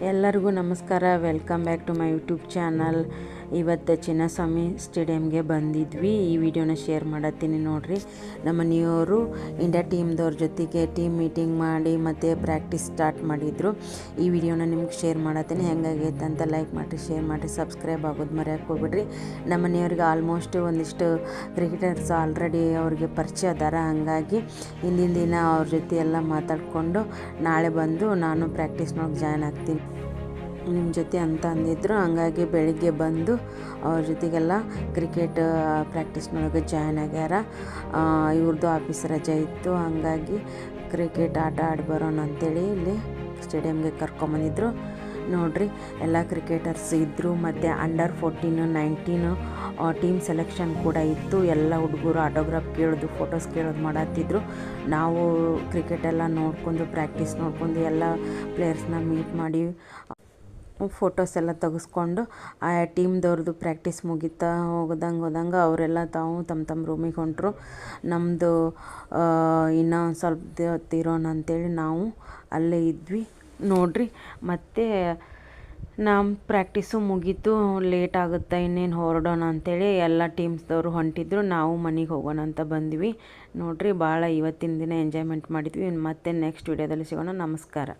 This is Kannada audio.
ಎಲ್ಲರಿಗೂ ನಮಸ್ಕಾರ. Welcome back to my YouTube channel. ಇವತ್ತು ಚಿನ್ನಸ್ವಾಮಿ ಸ್ಟೇಡಿಯಮ್ಗೆ ಬಂದಿದ್ವಿ. ಈ ವಿಡಿಯೋನ ಶೇರ್ ಮಾಡತ್ತೀನಿ ನೋಡಿರಿ. ನಮ್ಮ ಮನೆಯವರು ಇಂಡಿಯಾ ಟೀಮ್ದವ್ರ ಜೊತೆಗೆ ಟೀಮ್ ಮೀಟಿಂಗ್ ಮಾಡಿ ಮತ್ತು ಪ್ರಾಕ್ಟೀಸ್ ಸ್ಟಾರ್ಟ್ ಮಾಡಿದರು. ಈ ವಿಡಿಯೋನ ನಿಮ್ಗೆ ಶೇರ್ ಮಾಡತ್ತೀನಿ. ಹೆಂಗಾಗೈತೆ ಅಂತ ಲೈಕ್ ಮಾಡಿರಿ, ಶೇರ್ ಮಾಡಿರಿ, ಸಬ್ಸ್ಕ್ರೈಬ್ ಆಗೋದು ಮರೆಯೋಕ್ಕೆ ಹೋಗ್ಬಿಡ್ರಿ. ನಮ್ಮ ಮನೆಯವ್ರಿಗೆ ಆಲ್ಮೋಸ್ಟ್ ಒಂದಿಷ್ಟು ಕ್ರಿಕೆಟರ್ಸ್ ಆಲ್ರೆಡಿ ಅವ್ರಿಗೆ ಪರಿಚಯ ಅದಾರ. ಹಾಗಾಗಿ ಹಿಂದಿನ ದಿನ ಅವ್ರ ಜೊತೆ ಎಲ್ಲ ಮಾತಾಡಿಕೊಂಡು ನಾಳೆ ಬಂದು ನಾನು ಪ್ರಾಕ್ಟೀಸ್ನೊಳಗೆ ಜಾಯ್ನ್ ಆಗ್ತೀನಿ ನಿಮ್ಮ ಜೊತೆ ಅಂತ ಅಂದಿದ್ರು. ಹಂಗಾಗಿ ಬೆಳಿಗ್ಗೆ ಬಂದು ಅವ್ರ ಜೊತೆಗೆಲ್ಲ ಕ್ರಿಕೆಟ್ ಪ್ರಾಕ್ಟೀಸ್ನೊಳಗೆ ಜಾಯ್ನ್ ಆಗ್ಯಾರ. ಇವ್ರದ್ದು ಆಫೀಸ್ ರಜೆ ಇತ್ತು, ಹಂಗಾಗಿ ಕ್ರಿಕೆಟ್ ಆಟ ಆಡಿ ಬರೋಣ ಅಂಥೇಳಿ ಇಲ್ಲಿ ಸ್ಟೇಡಿಯಮ್ಗೆ ಕರ್ಕೊಂಬಂದಿದ್ರು. ನೋಡಿರಿ, ಎಲ್ಲ ಕ್ರಿಕೆಟರ್ಸ್ ಇದ್ದರು. ಮತ್ತು ಅಂಡರ್ 14, 19 ಟೀಮ್ ಸೆಲೆಕ್ಷನ್ ಕೂಡ ಇತ್ತು. ಎಲ್ಲ ಹುಡುಗರು ಆಟೋಗ್ರಾಫ್ ಕೇಳೋದು, ಫೋಟೋಸ್ ಕೇಳೋದು ಮಾಡತ್ತಿದ್ರು. ನಾವು ಕ್ರಿಕೆಟೆಲ್ಲ ನೋಡ್ಕೊಂಡು, ಪ್ರಾಕ್ಟೀಸ್ ನೋಡ್ಕೊಂಡು ಎಲ್ಲ ಪ್ಲೇಯರ್ಸ್ನ ಮೀಟ್ ಮಾಡಿ ಫೋಟೋಸ್ ಎಲ್ಲ ತೆಗೆಸ್ಕೊಂಡು ಆ ಟೀಮ್ದವ್ರದ್ದು ಪ್ರಾಕ್ಟೀಸ್ ಮುಗಿತಾ ಹೋದಂಗೆ ಅವರೆಲ್ಲ ತಮ್ಮ ರೂಮಿಗೆ ಹೊಂಟರು. ನಮ್ಮದು ಇನ್ನೂ ಸ್ವಲ್ಪ ಹೊತ್ತಿರೋಣ ಅಂಥೇಳಿ ನಾವು ಅಲ್ಲೇ ಇದ್ವಿ. ನೋಡಿರಿ, ಮತ್ತು ನಮ್ಮ ಪ್ರಾಕ್ಟೀಸು ಮುಗೀತು. ಲೇಟ್ ಆಗುತ್ತೆ, ಇನ್ನೇನು ಹೊರಡೋಣ ಅಂಥೇಳಿ ಎಲ್ಲ ಟೀಮ್ಸ್ದವರು ಹೊಂಟಿದ್ರು. ನಾವು ಮನೆಗೆ ಹೋಗೋಣ ಅಂತ ಬಂದ್ವಿ. ನೋಡಿರಿ, ಭಾಳ ಇವತ್ತಿನ ದಿನ ಎಂಜಾಯ್ಮೆಂಟ್ ಮಾಡಿದ್ವಿ. ಮತ್ತು ನೆಕ್ಸ್ಟ್ ವಿಡಿಯೋದಲ್ಲಿ ಸಿಗೋಣ. ನಮಸ್ಕಾರ.